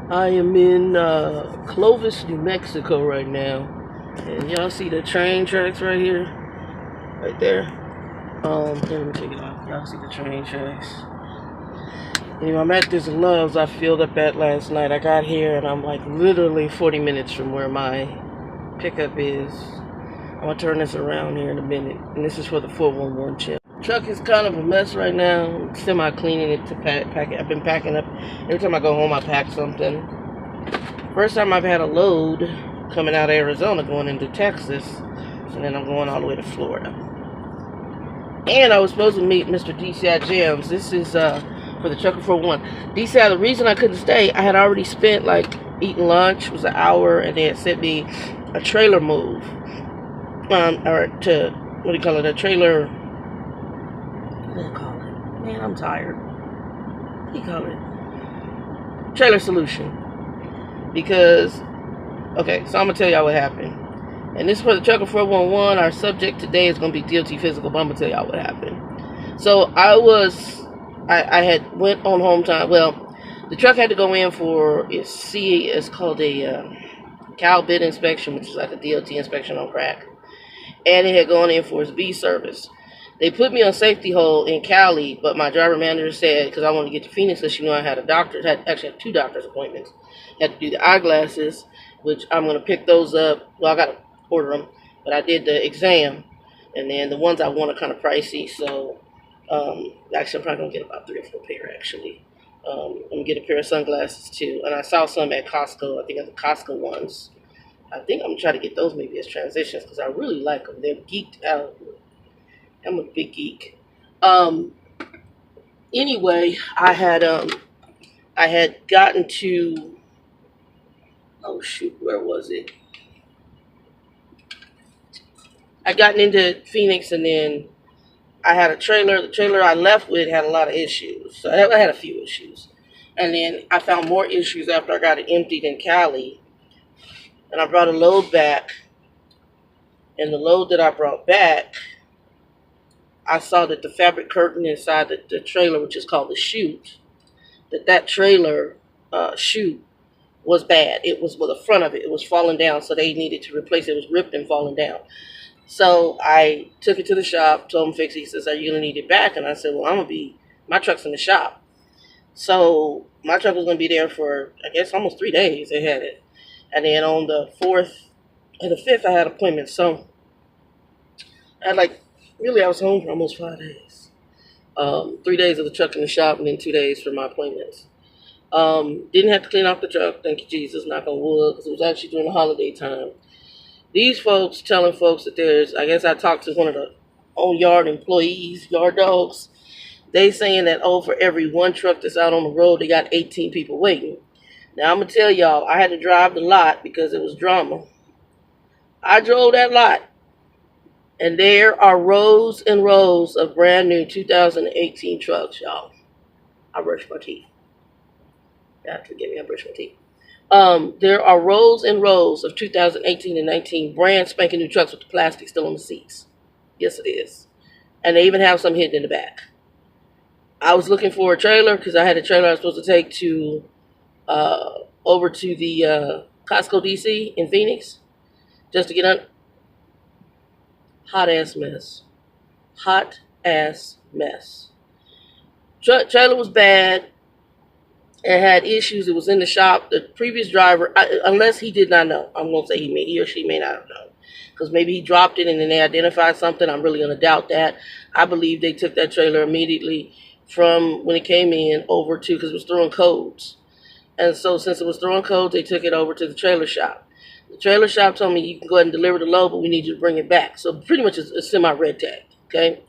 I am in Clovis, New Mexico right now, and y'all see the train tracks right here, right there. Let me take it off. Y'all see the train tracks. Anyway, I'm at this Love's I filled up at last night. I got here and I'm like literally 40 minutes from where my pickup is. I'm gonna turn this around here in a minute, and this is for the 411 chip. Truck is kind of a mess right now. I'm semi-cleaning it to pack it. I've been packing up. Every time I go home, I pack something. First time I've had a load coming out of Arizona going into Texas, and then I'm going all the way to Florida. And I was supposed to meet Mr. DCI Jams. This is for the Trucker411. DCI, the reason I couldn't stay, I had already spent like eating lunch. It was an hour, and they had sent me a trailer move. Or to, what do you call it, a trailer, what do you call it? Man, I'm tired. What do you call it? Trailer solution. Because, okay, so I'm going to tell y'all what happened. And this is for the TruckerDoll. Our subject today is going to be DOT physical, but I'm going to tell y'all what happened. So I had went on home time. Well, the truck had to go in for, it's called a cow bid inspection, which is like a DOT inspection on crack. And it had gone in for its V service. They put me on safety hold in Cali, but my driver manager said, because I wanted to get to Phoenix, because she knew I had a doctor, actually had 2 doctor's appointments. Had to do the eyeglasses, which I'm going to pick those up. Well, I got to order them, but I did the exam. And then the ones I want are kind of pricey, so actually I'm probably going to get about 3 or 4 pair, actually. I'm going to get a pair of sunglasses, too. And I saw some at Costco. I think the Costco ones. I think I'm going to try to get those maybe as transitions, because I really like them. They're geeked out. I'm a big geek. Anyway, I had gotten to, oh shoot, where was it? I gotten into Phoenix, and then I had a trailer. The trailer I left with had a lot of issues. So I had a few issues. And then I found more issues after I got it emptied in Cali. And I brought a load back. And the load that I brought back, I saw that the fabric curtain inside the trailer, which is called the chute, that trailer chute was bad. It was, well, the front of it was falling down, so they needed to replace it. It was ripped and falling down. So I took it to the shop, told him fix it. He says, "Are you going to need it back?" And I said, "Well, my truck's in the shop." So my truck was going to be there for, I guess, almost 3 days. They had it. And then on the 4th and the 5th, I had appointments. So I had I was home for almost 5 days. 3 days of the truck in the shop, and then 2 days for my appointments. Didn't have to clean off the truck, thank you Jesus, knock on wood, because it was actually during the holiday time. These folks telling folks that I guess I talked to one of the own yard employees, yard dogs. They saying that, for every 1 truck that's out on the road, they got 18 people waiting. Now, I'm going to tell y'all, I had to drive the lot because it was drama. I drove that lot, and there are rows and rows of brand new 2018 trucks, y'all. I brushed my teeth. God forgive me, I brushed my teeth. There are rows and rows of 2018 and 19 brand spanking new trucks with the plastic still on the seats. Yes, it is. And they even have some hidden in the back. I was looking for a trailer because I had a trailer I was supposed to take to over to the Costco DC in Phoenix just to get on. Hot ass mess. Hot ass mess. Trailer was bad. It had issues. It was in the shop. The previous driver, unless he did not know, I'm going to say he or she may not have known. Because maybe he dropped it and then they identified something. I'm really going to doubt that. I believe they took that trailer immediately from when it came in over to, because it was throwing codes. And so since it was throwing codes, they took it over to the trailer shop. The trailer shop told me, you can go ahead and deliver the load, but we need you to bring it back. So pretty much it's a semi-red tag, okay?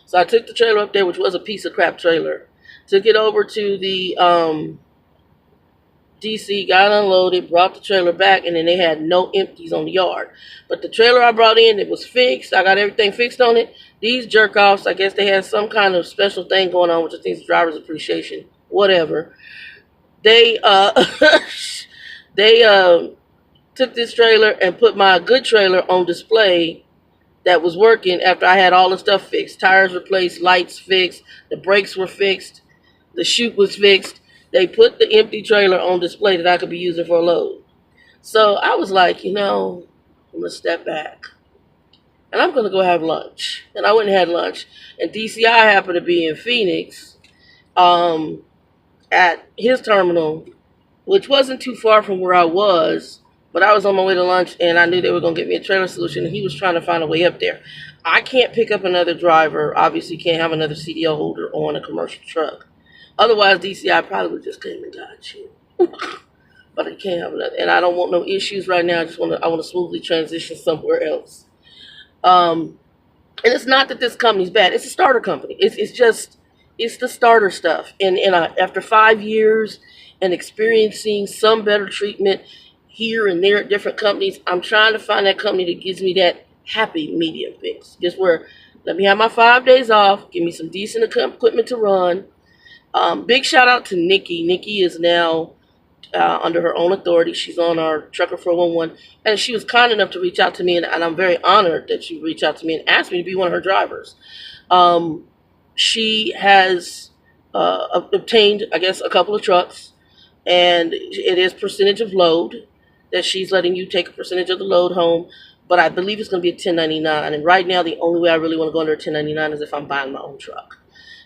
So I took the trailer up there, which was a piece of crap trailer. Took it over to the DC, got unloaded, brought the trailer back, and then they had no empties on the yard. But the trailer I brought in, it was fixed. I got everything fixed on it. These jerk-offs, I guess they had some kind of special thing going on, which I think is driver's appreciation, whatever. They took this trailer and put my good trailer on display that was working after I had all the stuff fixed. Tires replaced, lights fixed, the brakes were fixed, the chute was fixed. They put the empty trailer on display that I could be using for a load. So I was like, I'm going to step back. And I'm going to go have lunch. And I went and had lunch. And DCI happened to be in Phoenix at his terminal, which wasn't too far from where I was. But I was on my way to lunch, and I knew they were going to get me a trailer solution, and he was trying to find a way up there. I can't pick up another driver. Obviously, can't have another CDL holder on a commercial truck. Otherwise, DCI probably would just came and got you. But I can't have another. And I don't want no issues right now. I want to smoothly transition somewhere else. And it's not that this company's bad. It's a starter company. It's the starter stuff. And after 5 years and experiencing some better treatment here and there at different companies, I'm trying to find that company that gives me that happy medium fix. Just where, let me have my 5 days off, give me some decent equipment to run. Big shout out to Nikki. Nikki is now under her own authority. She's on our TruckerDoll, and she was kind enough to reach out to me, and I'm very honored that she reached out to me and asked me to be one of her drivers. She has obtained, I guess, a couple of trucks, and it is percentage of load that she's letting you take a percentage of the load home, but I believe it's going to be a 1099, and right now the only way I really want to go under a 1099 is if I'm buying my own truck,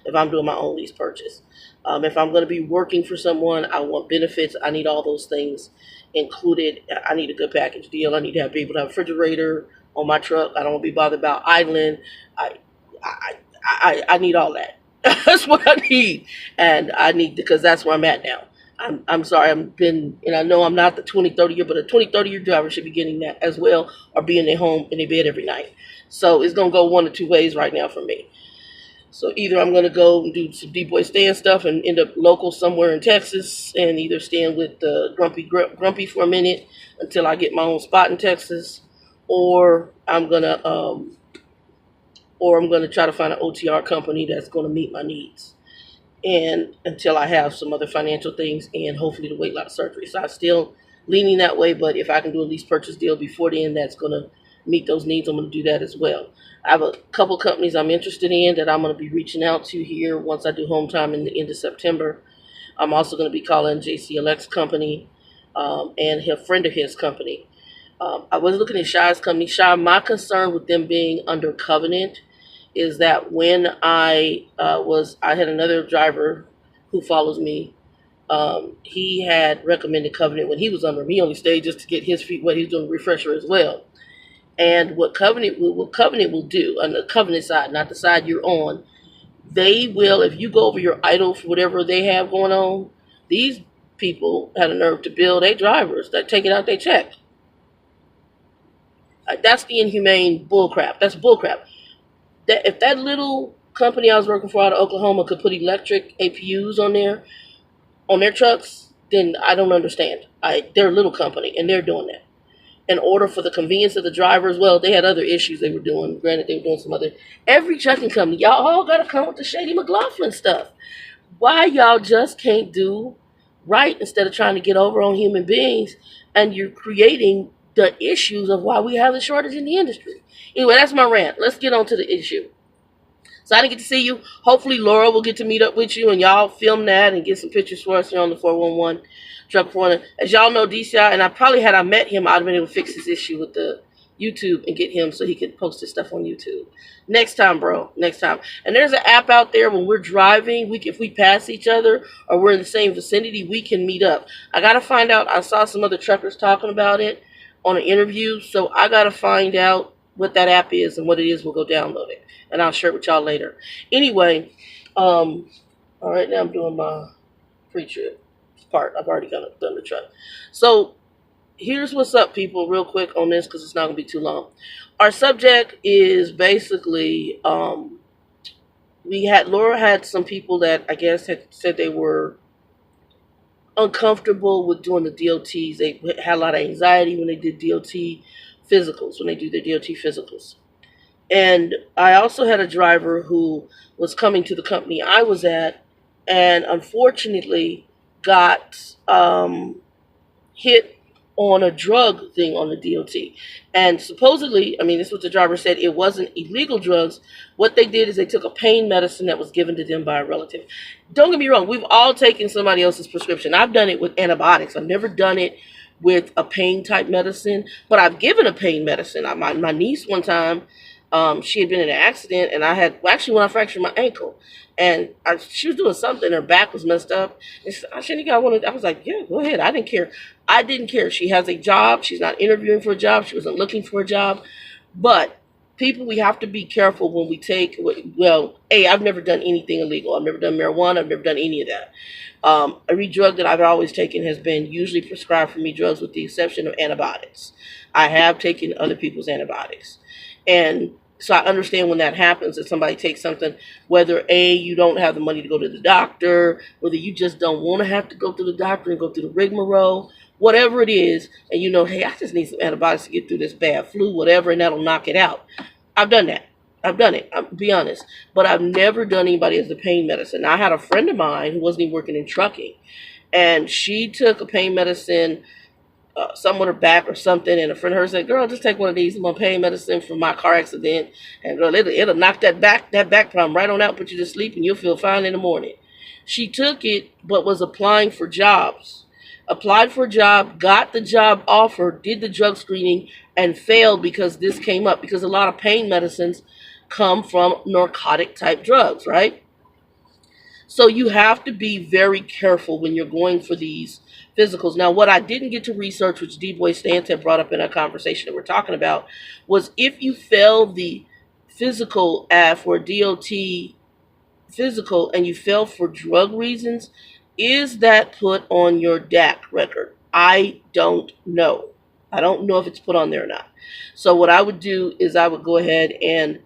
if I'm doing my own lease purchase. If I'm going to be working for someone, I want benefits. I need all those things included. I need a good package deal. I need to be able to have a refrigerator on my truck. I don't want to be bothered about idling. I need all that. That's what I need. And I need, because that's where I'm at now. I'm sorry, and I know I'm not the 20-30 year, but a 20-30 year driver should be getting that as well, or be in their home, in their bed every night. So it's going to go one of two ways right now for me. So either I'm going to go and do some DeeBoy Stance stuff and end up local somewhere in Texas, and either stand with Grumpy for a minute until I get my own spot in Texas, or I'm gonna try to find an OTR company that's going to meet my needs, and until I have some other financial things and hopefully the weight loss surgery. So I'm still leaning that way, but if I can do a lease purchase deal before then, that's going to meet those needs. I'm going to do that as well. I have a couple companies I'm interested in that I'm going to be reaching out to here once I do home time in the end of September. I'm also going to be calling JCLX company and a friend of his company. I was looking at Shy's company. Shy, my concern with them being under covenant is that when I had another driver who follows me. He had recommended covenant when he was under me. He only stayed just to get his feet wet. He was doing a refresher as well. And what covenant will do on the covenant side, not the side you're on, they will, if you go over your idle for whatever they have going on, these people had a nerve to bill their drivers that take it out their check. That's the inhumane bullcrap. That's bullcrap. That if that little company I was working for out of Oklahoma could put electric APUs on their trucks, then I don't understand. They're a little company and they're doing that. In order for the convenience of the drivers, well, they had other issues they were doing. Granted, they were doing some other. Every trucking company, y'all all got to come with the Shady McLaughlin stuff. Why y'all just can't do right instead of trying to get over on human beings, and you're creating the issues of why we have the shortage in the industry. Anyway, that's my rant. Let's get on to the issue. So I didn't get to see you. Hopefully Laura will get to meet up with you and y'all film that and get some pictures for us here on the 411 Truck411. As y'all know, DCI, and I met him, I'd have been able to fix his issue with the YouTube and get him so he could post his stuff on YouTube. Next time, bro. Next time. And there's an app out there when we're driving, if we pass each other or we're in the same vicinity, we can meet up. I got to find out. I saw some other truckers talking about it on an interview, so I got to find out what that app is and what it is. We'll go download it, and I'll share it with y'all later. Anyway, all right, now I'm doing my pre-trip part. I've already done the truck. So here's what's up, people, real quick on this, because it's not going to be too long. Our subject is basically, Laura had some people that I guess had said they were uncomfortable with doing the DOTs. They had a lot of anxiety when they did DOT physicals, when they do their DOT physicals. And I also had a driver who was coming to the company I was at, and unfortunately got hit on a drug thing on the DOT. And supposedly, I mean, this is what the driver said, it wasn't illegal drugs. What they did is they took a pain medicine that was given to them by a relative. Don't get me wrong, we've all taken somebody else's prescription. I've done it with antibiotics. I've never done it with a pain type medicine, but I've given a pain medicine. My niece one time, she had been in an accident, and actually when I fractured my ankle, and she was doing something, her back was messed up. And she said, I was like, yeah, go ahead. I didn't care. I didn't care. She has a job. She's not interviewing for a job. She wasn't looking for a job. But people, we have to be careful when we take, well, I've never done anything illegal. I've never done marijuana. I've never done any of that. Every drug that I've always taken has been usually prescribed for me drugs with the exception of antibiotics. I have taken other people's antibiotics. And so I understand when that happens, that somebody takes something, whether you don't have the money to go to the doctor, whether you just don't want to have to go to the doctor and go through the rigmarole, whatever it is, and you know, hey, I just need some antibiotics to get through this bad flu, whatever, and that'll knock it out. I've done that. I've done it, I'll be honest. But I've never done anybody as a pain medicine. I had a friend of mine who wasn't even working in trucking, and she took a pain medicine, something with her back or something, and a friend of hers said, girl, just take one of these. I'm on pain medicine from my car accident, and girl, it'll knock that back problem right on out, put you to sleep, and you'll feel fine in the morning. She took it, but was applying for jobs. Applied for a job, got the job offer, did the drug screening, and failed because this came up, because a lot of pain medicines come from narcotic type drugs, right? So you have to be very careful when you're going for these physicals. Now, what I didn't get to research, which DeeBoy Stance had brought up in a conversation that we're talking about, was if you fail the physical for DOT physical and you fail for drug reasons, is that put on your DAC record? I don't know. I don't know if it's put on there or not. So what I would do is I would go ahead and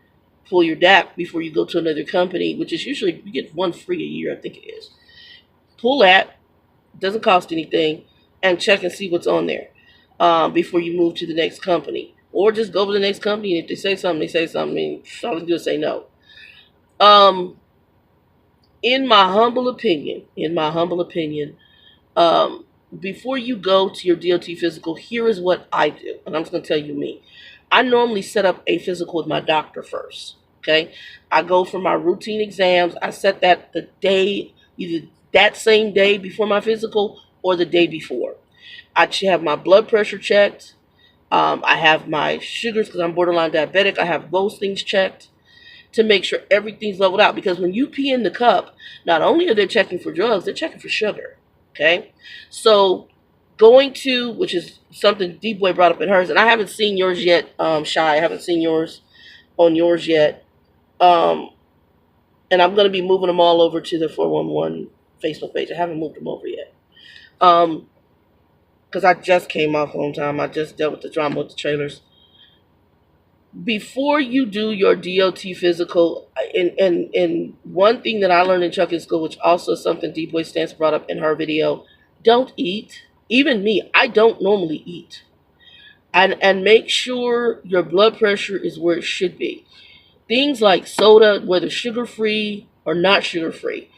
pull your DAC before you go to another company, which is usually, you get one free a year, I think it is. Pull that. Doesn't cost anything, and check and see what's on there before you move to the next company, or just go to the next company, and if they say something, they say something. All you do is say no. In my humble opinion, before you go to your DOT physical, here is what I do, and I'm just going to tell you me. I normally set up a physical with my doctor first. Okay, I go for my routine exams. I set that the day, either that same day before my physical or the day before. I have my blood pressure checked. I have my sugars, because I'm borderline diabetic. I have those things checked to make sure everything's leveled out. Because when you pee in the cup, not only are they checking for drugs, they're checking for sugar. Okay? So going to, which is something DeeBoy brought up in hers, and I haven't seen yours yet, Shy. I haven't seen yours on yours yet. And I'm going to be moving them all over to the 411 Facebook page. I haven't moved them over yet. Because I just came off one time. I just dealt with the drama with the trailers. Before you do your DOT physical, and one thing that I learned in trucking school, which also is something DeeBoy Stance brought up in her video, don't eat. Even me, I don't normally eat. And make sure your blood pressure is where it should be. Things like soda, whether sugar-free or not sugar-free.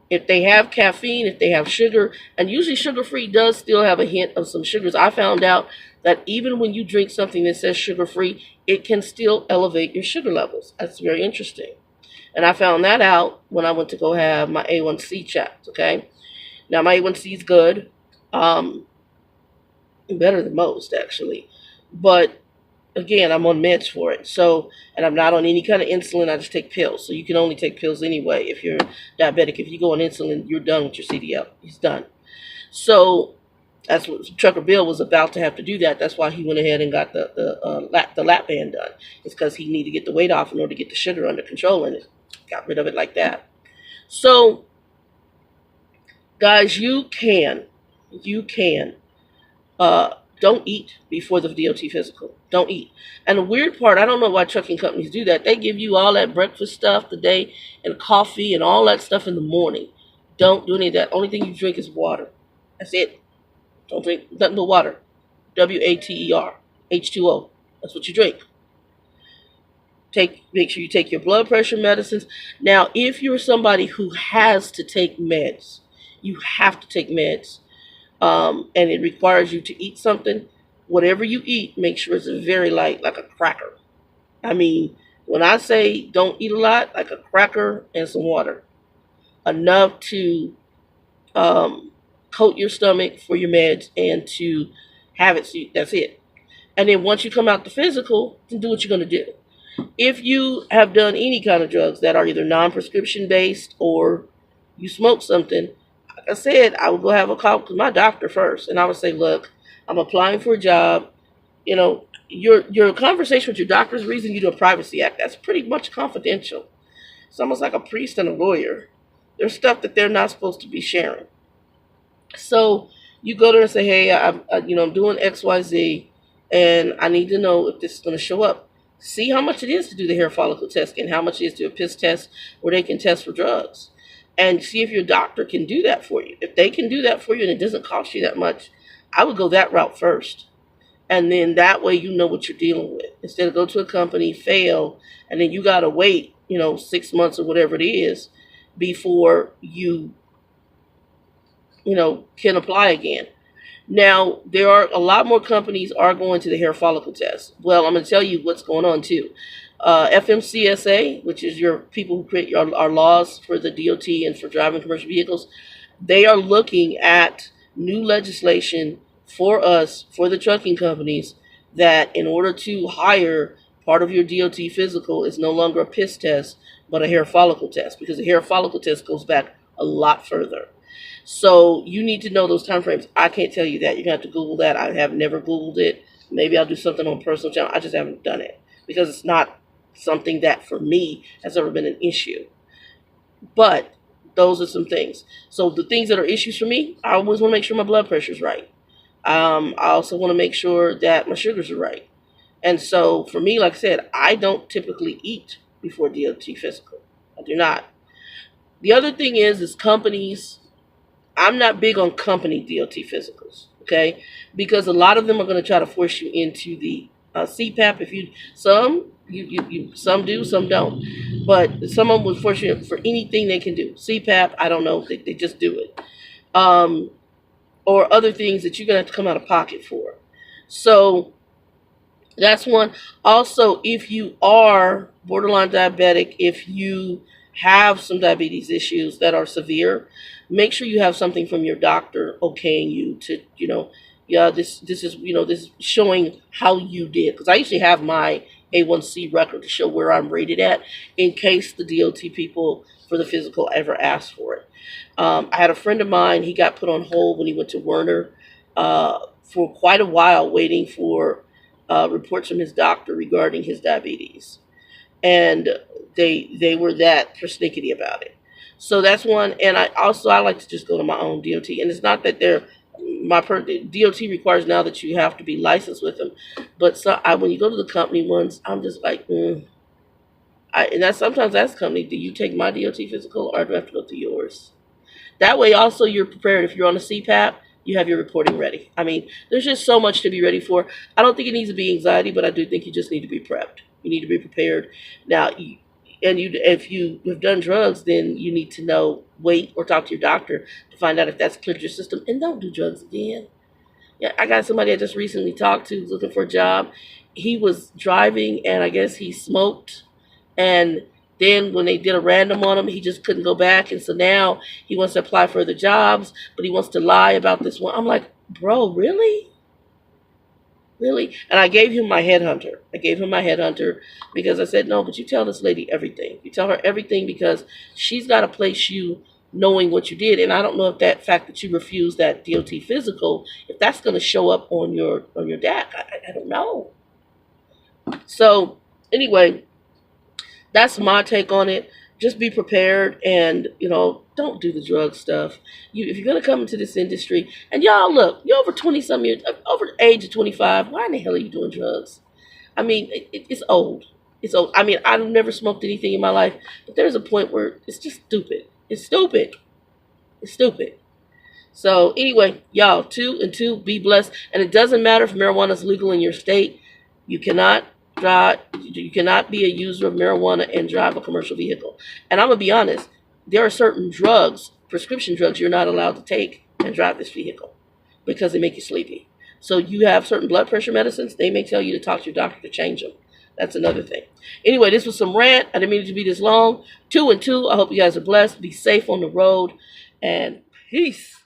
If they have caffeine, if they have sugar, and usually sugar-free does still have a hint of some sugars. I found out that even when you drink something that says sugar-free, it can still elevate your sugar levels. That's very interesting. And I found that out when I went to go have my A1C checked, okay? Now, my A1C is good. Better than most, actually. But again, I'm on meds for it. So, and I'm not on any kind of insulin. I just take pills. So you can only take pills anyway if you're diabetic. If you go on insulin, you're done with your CDL. He's done. So that's what Trucker Bill was about to have to do that. That's why he went ahead and got the lap band done. It's because he needed to get the weight off in order to get the sugar under control, and it got rid of it like that. So, guys, you can don't eat before the DOT physical. Don't eat. And the weird part, I don't know why trucking companies do that. They give you all that breakfast stuff today and coffee and all that stuff in the morning. Don't do any of that. Only thing you drink is water. That's it. Don't drink nothing but water. WATER. H2O. That's what you drink. Make sure you take your blood pressure medicines. Now, if you're somebody who has to take meds, you have to take meds. and it requires you to eat something, whatever you eat, make sure it's very light, like a cracker. I mean, when I say don't eat a lot, like a cracker and some water, enough to coat your stomach for your meds and to have it. So that's it. And then once you come out the physical, then do what you're going to do. If you have done any kind of drugs that are either non-prescription based or you smoke something, like I said, I would go have a call with my doctor first, and I would say, look, I'm applying for a job. You know, your conversation with your doctor is the reason you do a Privacy Act. That's pretty much confidential. It's almost like a priest and a lawyer. There's stuff that they're not supposed to be sharing. So you go there and say, hey, I'm doing X, Y, Z, and I need to know if this is going to show up. See how much it is to do the hair follicle test and how much it is to do a piss test where they can test for drugs. And see if your doctor can do that for you. If they can do that for you and it doesn't cost you that much, I would go that route first. And then that way you know what you're dealing with. Instead of go to a company, fail, and then you got to wait, 6 months or whatever it is before you can apply again. Now, there are a lot more companies are going to the hair follicle test. Well, I'm going to tell you what's going on too. FMCSA, which is your people who create our laws for the DOT and for driving commercial vehicles, they are looking at new legislation for us, for the trucking companies, that in order to hire, part of your DOT physical is no longer a piss test, but a hair follicle test, because the hair follicle test goes back a lot further. So you need to know those time frames. I can't tell you that. You're going to have to Google that. I have never Googled it. Maybe I'll do something on personal channel. I just haven't done it because it's not something that for me has ever been an issue. But those are some things. So the things that are issues for me, I always want to make sure my blood pressure is right. I also want to make sure that my sugars are right. And so for me, like I said, I don't typically eat before DOT physical. I do not. The other thing is companies. I'm not big on company DOT physicals, okay? Because a lot of them are going to try to force you into the CPAP. Some do, some don't. But some of them will force you for anything they can do. CPAP, I don't know. They just do it. Or other things that you're going to have to come out of pocket for. So that's one. Also, if you are borderline diabetic, if you have some diabetes issues that are severe, make sure you have something from your doctor okaying you to, this is showing how you did. Because I usually have my A1C record to show where I'm rated at in case the DOT people for the physical ever ask for it. I had a friend of mine, he got put on hold when he went to Werner for quite a while waiting for reports from his doctor regarding his diabetes. And they were that persnickety about it. So that's one. And I like to just go to my own DOT. And it's not that DOT requires now that you have to be licensed with them. But when you go to the company ones, I'm just like, and sometimes that's company, do you take my DOT physical or do I have to go through yours? That way also you're prepared. If you're on a CPAP, you have your reporting ready. I mean, there's just so much to be ready for. I don't think it needs to be anxiety, but I do think you just need to be prepped. You need to be prepared. Now, if you have done drugs, then you need to wait or talk to your doctor to find out if that's cleared your system. And don't do drugs again. Yeah, I got somebody I just recently talked to who's looking for a job. He was driving, and I guess he smoked. And then when they did a random on him, he just couldn't go back. And so now he wants to apply for other jobs, but he wants to lie about this one. I'm like, bro, really? Really? And I gave him my headhunter. Because I said, no, but you tell this lady everything. You tell her everything because she's got to place you knowing what you did. And I don't know if that fact that you refused that DOT physical, if that's going to show up on your DAC. I don't know. So anyway, that's my take on it. Just be prepared and, don't do the drug stuff. If you're going to come into this industry, and y'all, look, you're over 20-some years, over the age of 25, why in the hell are you doing drugs? I mean, it's old. It's old. I mean, I've never smoked anything in my life, but there's a point where it's just stupid. It's stupid. It's stupid. So anyway, y'all, two, be blessed. And it doesn't matter if marijuana is legal in your state. You cannot be a user of marijuana and drive a commercial vehicle. And I'm going to be honest, there are certain drugs, prescription drugs, you're not allowed to take and drive this vehicle. because they make you sleepy. So you have certain blood pressure medicines, they may tell you to talk to your doctor to change them. That's another thing. Anyway, this was some rant. I didn't mean it to be this long. 2 and 2. I hope you guys are blessed. Be safe on the road. And peace.